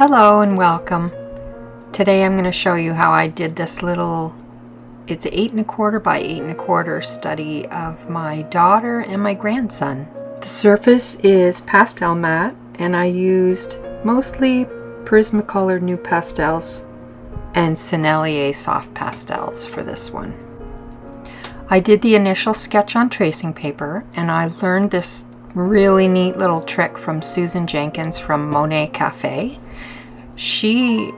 Hello and welcome. Today I'm going to show you how I did this little, it's 8 1/4 by 8 1/4 study of my daughter and my grandson. The surface is Pastelmat and I used mostly Prismacolor Nupastels and Sennelier soft pastels for this one. I did the initial sketch on tracing paper and I learned this really neat little trick from Susan Jenkins from Monet Cafe. She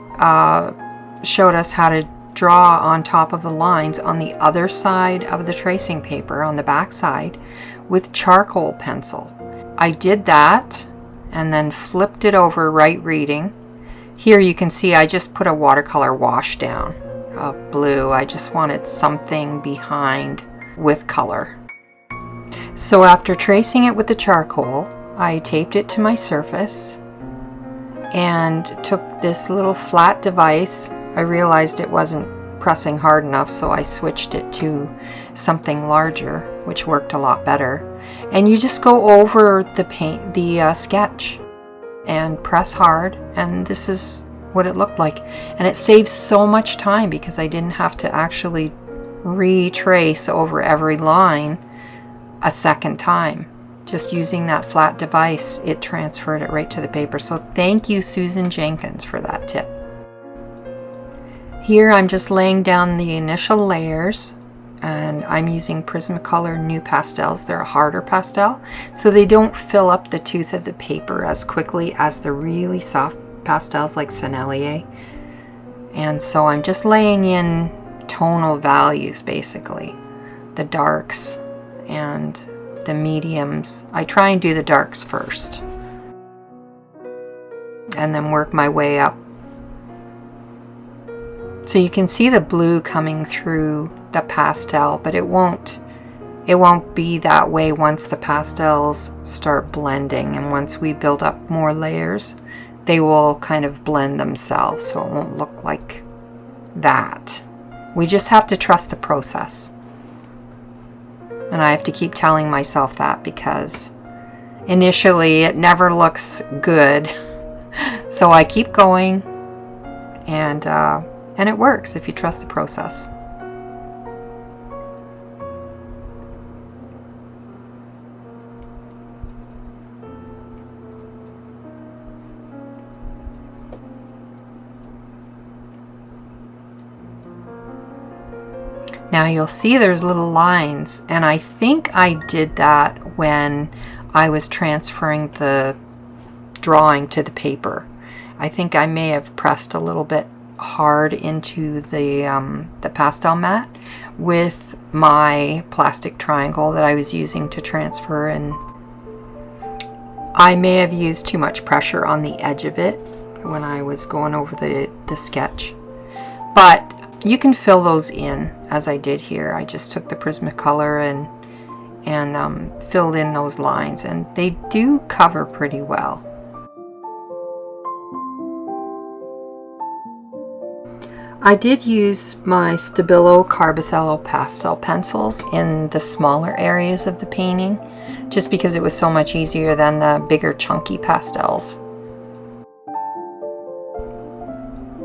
showed us how to draw on top of the lines on the other side of the tracing paper, on the back side, with charcoal pencil. I did that and then flipped it over right reading. Here you can see I just put a watercolor wash down of blue. I just wanted something behind with color. So after tracing it with the charcoal, I taped it to my surface and took this little flat device. I realized it wasn't pressing hard enough, so I switched it to something larger, which worked a lot better. And you just go over the sketch and press hard, and this is what it looked like. And it saves so much time because I didn't have to actually retrace over every line a second time. Just using that flat device, it transferred it right to the paper. So thank you, Susan Jenkins, for that tip. Here I'm just laying down the initial layers, and I'm using Prismacolor Nupastels. They're a harder pastel, so they don't fill up the tooth of the paper as quickly as the really soft pastels like Sennelier. And so I'm just laying in tonal values, basically. The darks and the mediums. I try and do the darks first and then work my way up. So you can see the blue coming through the pastel, but it won't be that way once the pastels start blending, and once we build up more layers they will kind of blend themselves, so it won't look like that. We just have to trust the process. And I have to keep telling myself that because initially it never looks good. So I keep going, and it works if you trust the process. Now you'll see there's little lines, and I think I did that when I was transferring the drawing to the paper. I think I may have pressed a little bit hard into the Pastelmat with my plastic triangle that I was using to transfer, and I may have used too much pressure on the edge of it when I was going over the sketch. But you can fill those in as I did here. I just took the Prismacolor and filled in those lines, and they do cover pretty well. I did use my Stabillo Carbothello pastel pencils in the smaller areas of the painting, just because it was so much easier than the bigger chunky pastels.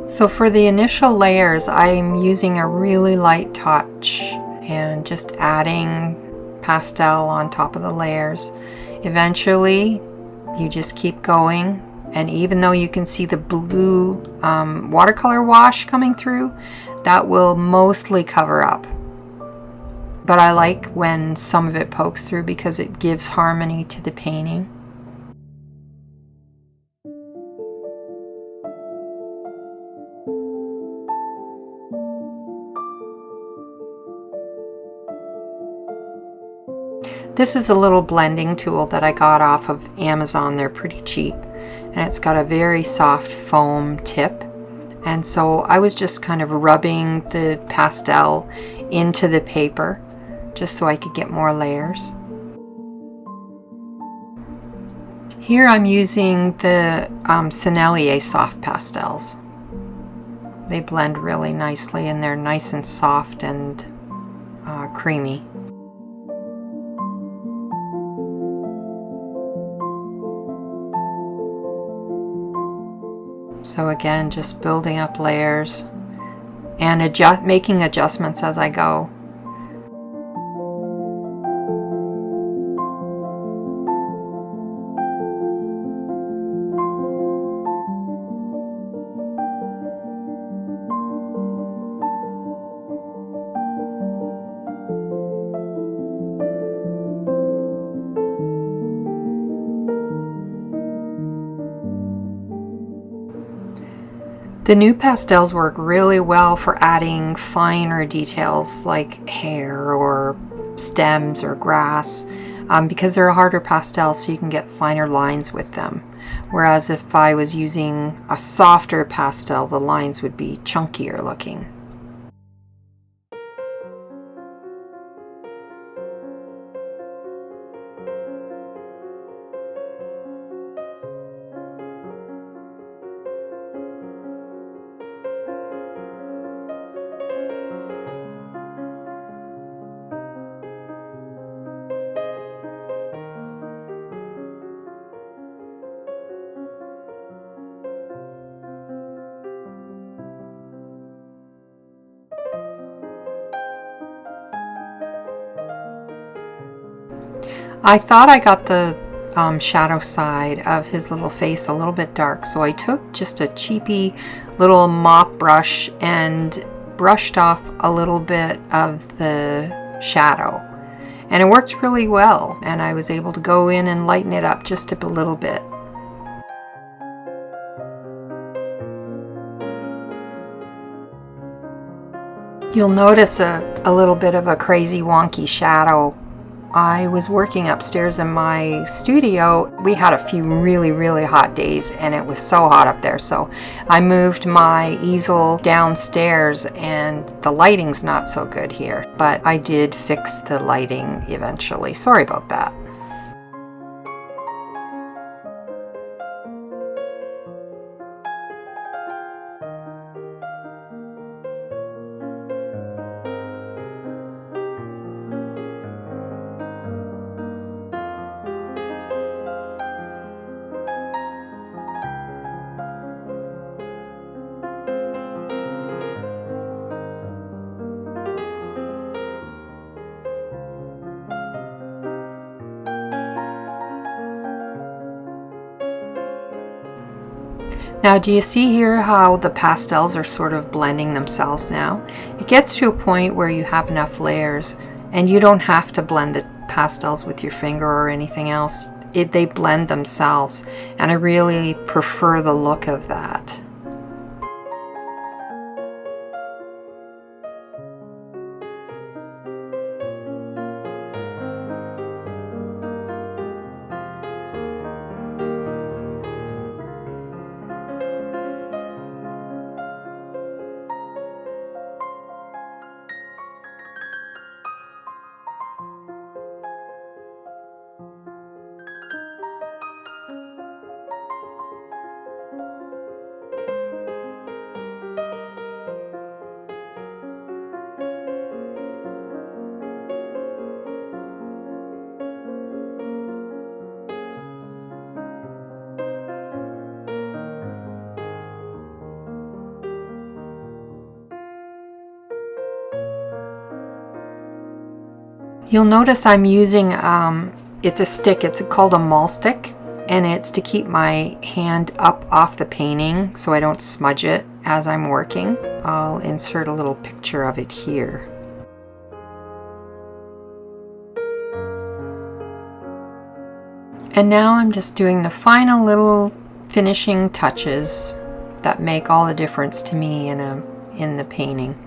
So for the initial layers, I'm using a really light touch and just adding pastel on top of the layers. Eventually, you just keep going, and even though you can see the blue watercolor wash coming through, that will mostly cover up. But I like when some of it pokes through because it gives harmony to the painting. This is a little blending tool that I got off of Amazon. They're pretty cheap, and it's got a very soft foam tip, and so I was just kind of rubbing the pastel into the paper just so I could get more layers. Here I'm using the Sennelier soft pastels. They blend really nicely, and they're nice and soft and creamy. So again, just building up layers and making adjustments as I go. The Nupastels work really well for adding finer details like hair or stems or grass because they're a harder pastel, so you can get finer lines with them. Whereas if I was using a softer pastel, the lines would be chunkier looking. I thought I got the shadow side of his little face a little bit dark, so I took just a cheapy little mop brush and brushed off a little bit of the shadow. And it worked really well, and I was able to go in and lighten it up just a little bit. You'll notice a little bit of a crazy wonky shadow. I was working upstairs in my studio. We had a few really hot days and it was so hot up there, so I moved my easel downstairs and the lighting's not so good here, but I did fix the lighting eventually. Sorry about that. Now, do you see here how the pastels are sort of blending themselves now? It gets to a point where you have enough layers and you don't have to blend the pastels with your finger or anything else. They blend themselves, and I really prefer the look of that. You'll notice I'm using, it's a stick, it's called a Mahlstick, and it's to keep my hand up off the painting so I don't smudge it as I'm working. I'll insert a little picture of it here. And now I'm just doing the final little finishing touches that make all the difference to me in the painting.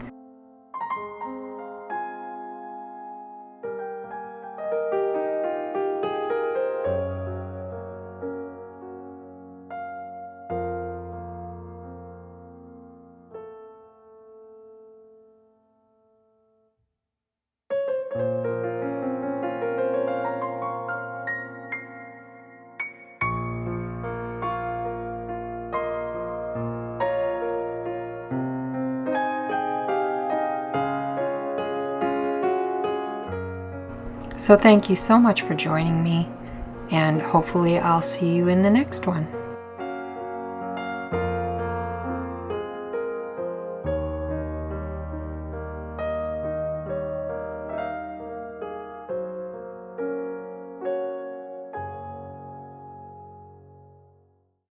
So thank you so much for joining me, and hopefully I'll see you in the next one.